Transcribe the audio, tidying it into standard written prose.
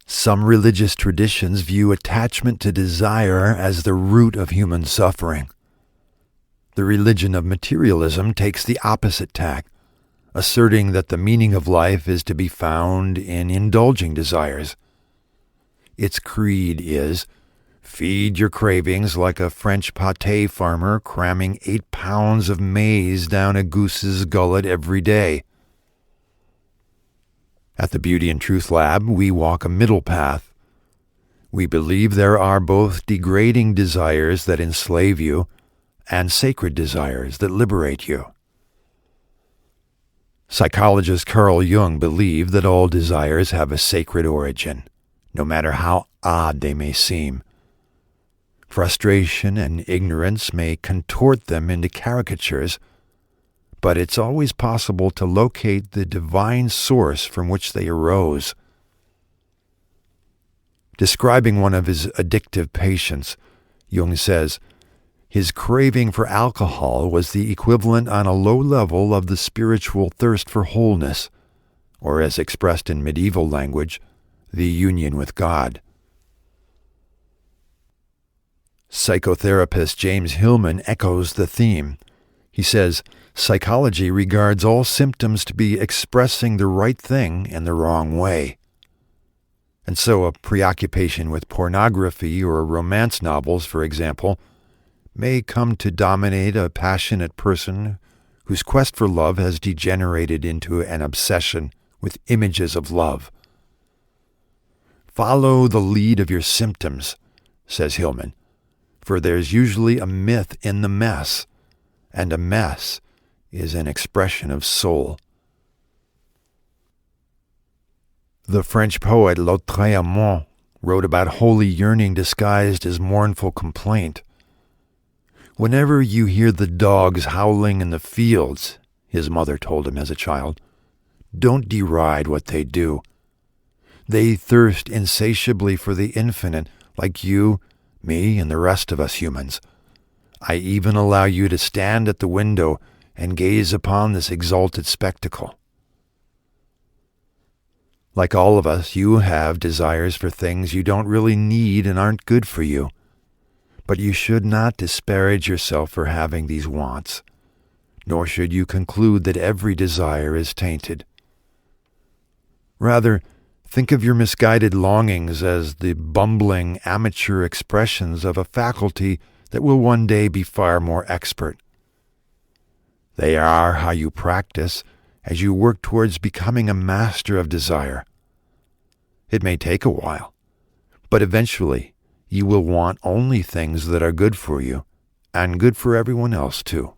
Some religious traditions view attachment to desire as the root of human suffering. The religion of materialism takes the opposite tack, asserting that the meaning of life is to be found in indulging desires. Its creed is, feed your cravings like a French pâté farmer cramming 8 pounds of maize down a goose's gullet every day. At the Beauty and Truth Lab, we walk a middle path. We believe there are both degrading desires that enslave you and sacred desires that liberate you. Psychologist Carl Jung believed that all desires have a sacred origin, no matter how odd they may seem. Frustration and ignorance may contort them into caricatures, but it's always possible to locate the divine source from which they arose. Describing one of his addictive patients, Jung says, his craving for alcohol was the equivalent on a low level of the spiritual thirst for wholeness, or as expressed in medieval language, the union with God. Psychotherapist James Hillman echoes the theme. He says, psychology regards all symptoms to be expressing the right thing in the wrong way. And so a preoccupation with pornography or romance novels, for example, may come to dominate a passionate person whose quest for love has degenerated into an obsession with images of love. Follow the lead of your symptoms, says Hillman, for there's usually a myth in the mess, and a mess is an expression of soul. The French poet Lautréamont wrote about holy yearning disguised as mournful complaint. Whenever you hear the dogs howling in the fields, his mother told him as a child, don't deride what they do. They thirst insatiably for the infinite, like you, me, and the rest of us humans. I even allow you to stand at the window and gaze upon this exalted spectacle. Like all of us, you have desires for things you don't really need and aren't good for you. But you should not disparage yourself for having these wants, nor should you conclude that every desire is tainted. Rather, think of your misguided longings as the bumbling, amateur expressions of a faculty that will one day be far more expert. They are how you practice as you work towards becoming a master of desire. It may take a while, but eventually you will want only things that are good for you and good for everyone else too.